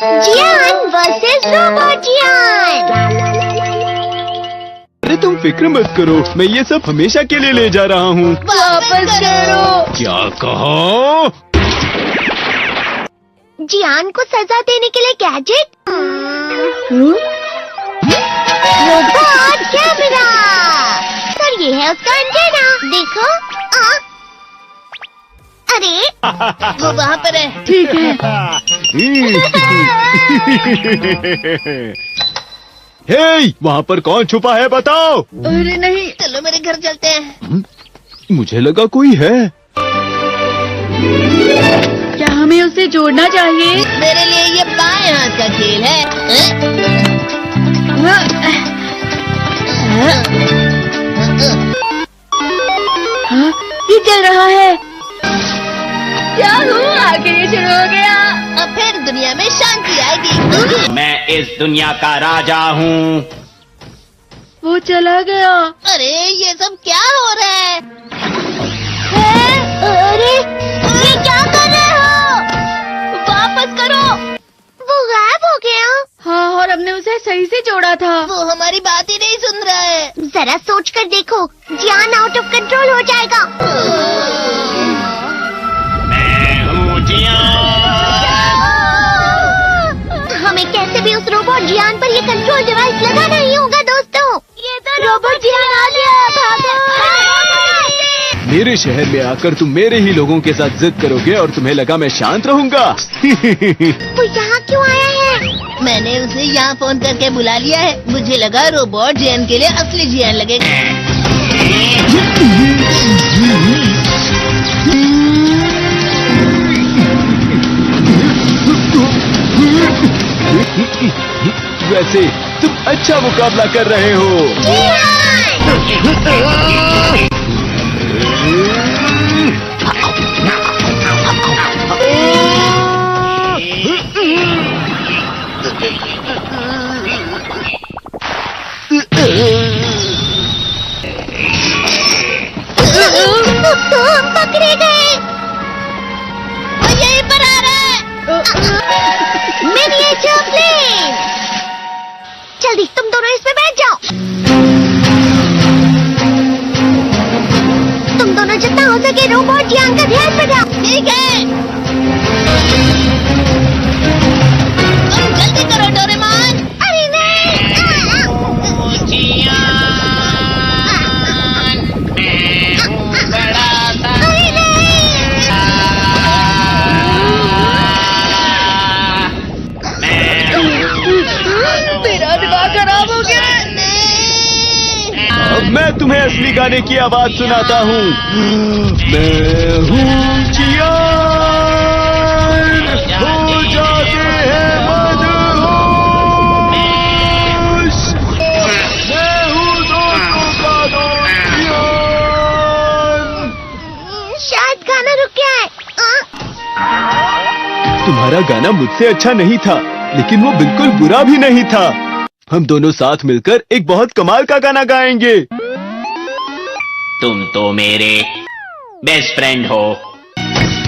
जियान versus robot जियान। अरे तुम फिक्र मत करो, मैं ये सब हमेशा के लिए ले जा रहा हूँ। वापस करो। क्या कहा? जियान को सजा देने के लिए गैजेट। Robot camera. सर ये है उसका एंटेना, देखो। अरे वो वहाँ पर है। ठीक है। हे, वहाँ पर कौन छुपा है बताओ? अरे नहीं। चलो मेरे घर चलते हैं। मुझे लगा कोई है। क्या हमें उसे जोड़ना चाहिए? मेरे लिए ये बाएं हाथ का खेल है। हाँ, ये चल रहा है। क्या हुआ? आखिर ये शुरू हो गया। अब फिर दुनिया में शांति आएगी। मैं इस दुनिया का राजा हूँ। वो चला गया। अरे ये सब क्या हो रहा है? अरे ये क्या कर रहे हो? वापस करो। वो गायब हो गया। हाँ, और हमने उसे सही से जोड़ा था। वो हमारी बात ही नहीं सुन रहा है। जरा सोच कर देखो, जियान आउट ऑफ कंट्रोल हो जाएगा। मैं हूँ हमें कैसे भी उस रोबोट जियान पर ये कंट्रोल डिवाइस लगाना ही होगा दोस्तों। ये तो रोबोट जियान आ गया। भागो। मेरे शहर में आकर तुम मेरे ही लोगों के साथ जिद करोगे और तुम्हें लगा मैं शांत रहूंगा। वो यहाँ क्यों आया है? मैंने उसे यहाँ फोन करके बुला लिया है। मुझे लगा रोबोट जियान के लिए असली जियान लगेगा। वैसे तुम अच्छा मुकाबला कर रहे हो। तो हम पकड़े गए। वो यहीं पर आ रहा है। Miniature plane. जल्दी तुम दोनों इसमें बैठ जाओ। तुम दोनों जितना हो सके रोबोट जियान का ध्यान रखो। ठीक है। तुम जल्दी करो डोरेमोन। अरे नहीं। अरे नहीं। मेरा दिमाग खराब हो गया। अब मैं तुम्हें असली गाने की आवाज सुनाता हूँ। मैं हूँ जियान, हो जाते हैं मदहोश। मैं हूँ दोस्तों का दोस्त जियान। शायद गाना रुक गया है। तुम्हारा गाना मुझसे अच्छा नहीं था, लेकिन वो बिल्कुल बुरा भी नहीं था। हम दोनों साथ मिलकर एक बहुत कमाल का गाना गाएंगे। तुम तो मेरे बेस्ट फ्रेंड हो।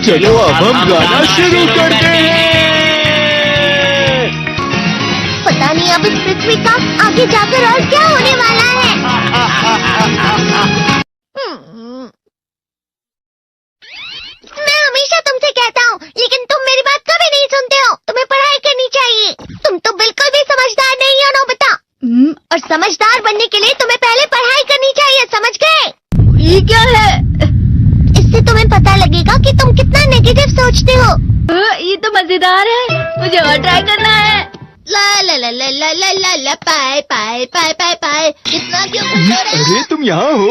चलो अब हम गाना शुरू करते हैं। पता नहीं अब इस पृथ्वी का आगे जाकर और क्या होने वाला है। मैं हमेशा तुमसे कहता हूँ, लेकिन तुम मेरी बात कभी नहीं सुनते हो। तुम्हें पढ़ाई करनी चाहिए। तुम तो बिल्कुल भी समझदार नहीं हो नोबिता। और समझदार बनने के लिए तुम्हें पहले पढ़ाई करनी चाहिए, समझ गए? ये क्या है? इससे तुम्हें पता लगेगा कि तुम कितना नेगेटिव सोचते हो। ये तो मजेदार है। मुझे और ट्राई करना है। ला ला ला ला ला ला ला ला पाए पाए पाए पाए पाए। इतना क्यों खुश हो रहे हो? अरे तुम यहाँ हो?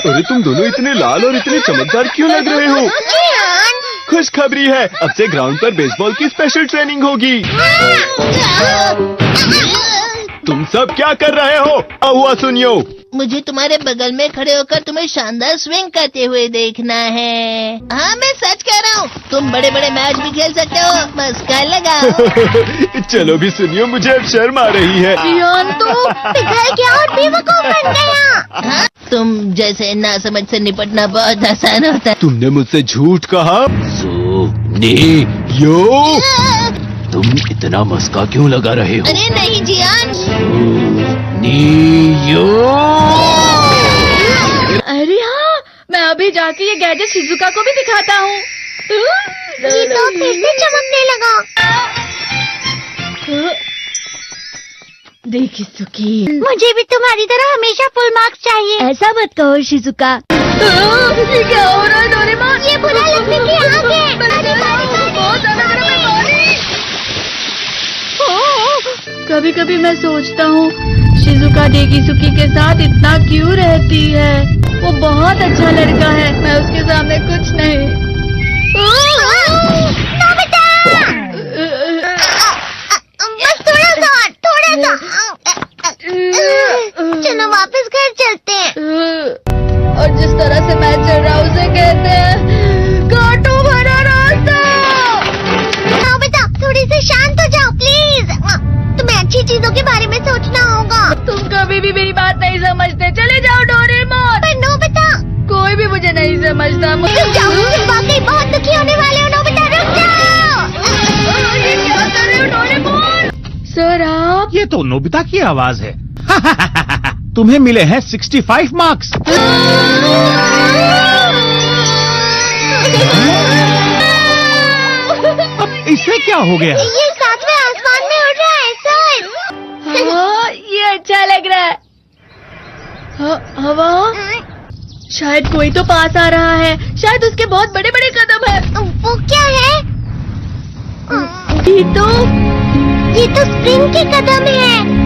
अरे तुम दोनों इतने लाल और इतने चमकदार क्यों लग रहे हो? जियान। खुशखबरी है, अब से ग्राउंड पर बेसबॉल की स्पेशल ट्रेनिंग होगी। तुम सब क्या कर रहे हो? हुआ सुनियो। मुझे तुम्हारे बगल में खड़े होकर तुम्हें शानदार स्विंग करते हुए देखना है। हाँ मैं सच कह रहा हूँ। तुम बड़े बड़े मैच भी खेल सकते हो, बस कर लगाओ। चलो भी सुनियो, मुझे अब शर्म आ रही है। जियान तो पिघल गया और बेवकूफ बन गया। हाँ? तुम जैसे नासमझ से निपटना बहुत आसान होता है। तुमने मुझसे झूठ कहा। सुनियो, तुम इतना मस्का क्यों लगा रहे हो? अरे नहीं जियान। नियो। अरे हाँ, मैं अभी जाके ये गैजेट शिजुका को भी दिखाता हूँ। ये तो फिर से चमकने लगा। देखिए सुकी, मुझे भी तुम्हारी तरह हमेशा फुल मार्क्स चाहिए। ऐसा मत कहो शिजुका। ये क्या हो रहा है डोरेमोन? ये बुरा लगने की आग है। बहुत ज्यादा गर्म है पानी। कभी कभी मैं सोचता हूँ शिजुका डेगिसुकी के साथ इतना क्यों रहती है। वो बहुत अच्छा लड़का है, मैं उसके सामने कुछ नहीं। नोबिता! बस थोड़ा सा। चलो वापस घर चलते हैं। और जिस तरह से मैं चल रहा हूँ उसे कहते हैं कांटों भरा रास्ता। नोबिता, थोड़ी सी शांत हो जाओ प्लीज। तुम्हें अच्छी चीजों के बारे में सोचना होगा। तुम कभी भी मेरी बात नहीं समझते। चले जाओ डोरेमोन। पर नोबिता, कोई भी मुझे नहीं समझता। रुक जाओ, तुम वाकई बहुत दुखी होने वाले हो। नोबिता रुक जाओ। ये क्या कर रहे हो डोरेमोन? सर आप? ये तो नोबिता की आवाज है। तुम्हें मिले हैं 65 मार्क्स। अब इससे क्या हो गया? ये सातवें आसमान में उड़ रहा है सर। हाँ, ये अच्छा लग रहा है। हवा? शायद कोई तो पास आ रहा है। शायद उसके बहुत बड़े बड़े कदम है। वो क्या है? ये तो स्प्रिंग के कदम है।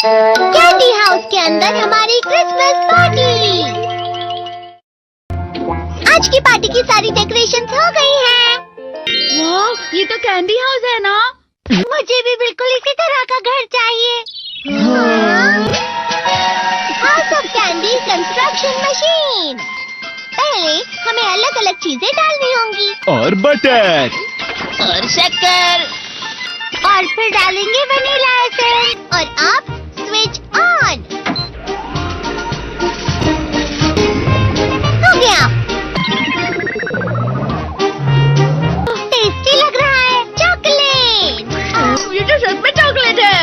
कैंडी हाउस के अंदर हमारी क्रिसमस पार्टी। आज की पार्टी की सारी डेकोरेशंस हो गई हैं। वाह, ये तो कैंडी हाउस है ना? मुझे भी बिल्कुल इसी तरह का घर चाहिए। House of candy construction machine. पहले हमें अलग अलग चीजें डालनी होंगी। और बटर। और शक्कर। और फिर डालेंगे वनीला एसेंस। और अब स्विच ऑन। हो गया। टेस्टी लग रहा है। चॉकलेट। ये तो सच में चॉकलेट है।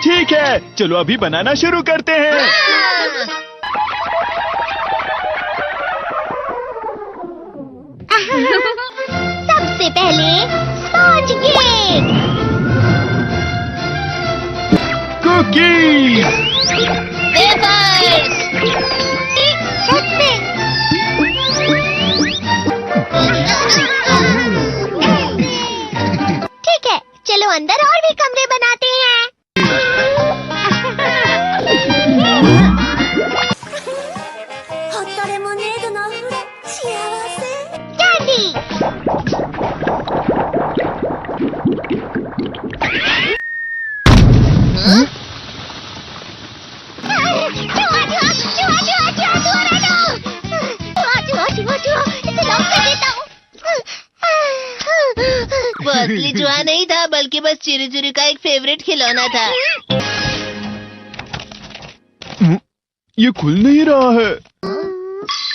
ठीक है, चलो अभी बनाना शुरू करते हैं। सबसे पहले स्पॉन्ज केक। कुकीज। वेफर्स। छत पे। ठीक है, चलो अंदर और भी कमरे बनाते हैं। कैंडी। वो असली जुआ नहीं था, बल्कि बस चिरू चिरू का एक फेवरेट खिलौना था। ये खुल नहीं रहा है।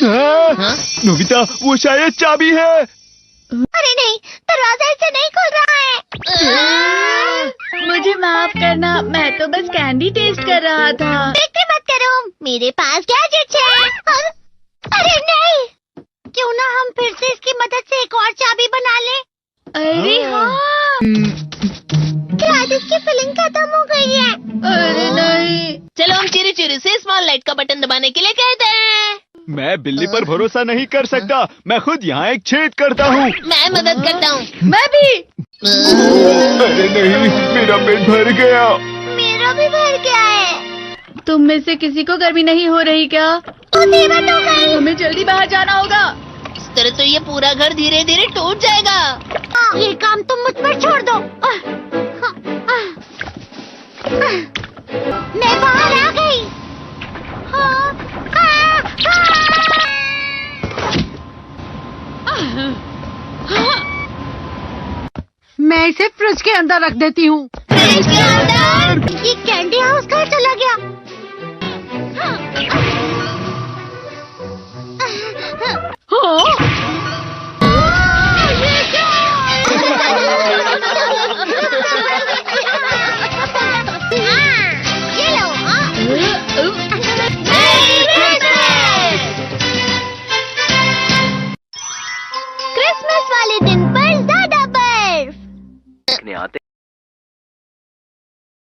हाँ? नोबिता, वो शायद चाबी है। अरे नहीं, दरवाजा ऐसे नहीं खुल रहा है। मुझे माफ करना, मैं तो बस कैंडी टेस्ट कर रहा था। फिक्र मत करो, मेरे पास गैजेट्स है। अरे नहीं, क्यों ना हम फिर से इसकी मदद से एक और चाबी बना लें। अरे हाँ। शायद इसकी फिलिंग खत्म हो गई है। अरे नहीं। चलो हम चिरू चिरू से स्मॉल लाइट का बटन दबाने के लिए कहते हैं। मैं बिल्ली पर भरोसा नहीं कर सकता। मैं खुद यहाँ एक छेद करता हूँ। मैं मदद करता हूँ। मैं भी। अरे नहीं, मेरा पेट भर गया। मेरा भी भर गया है। तुम में से किसी को गर्मी नहीं हो रही क्या? मुसीबत हो गई। हमें जल्दी बाहर जाना होगा। इस तरह तो ये पूरा घर धीरे धीरे टूट जाएगा। ये काम तुम मुझ पर छोड़ दो। मैं बाहर आ गई। मैं इसे फ्रिज के अंदर रख देती हूँ। फ्रिज के अंदर? ये कैंडी हाउस कहाँ चला गया? हाँ?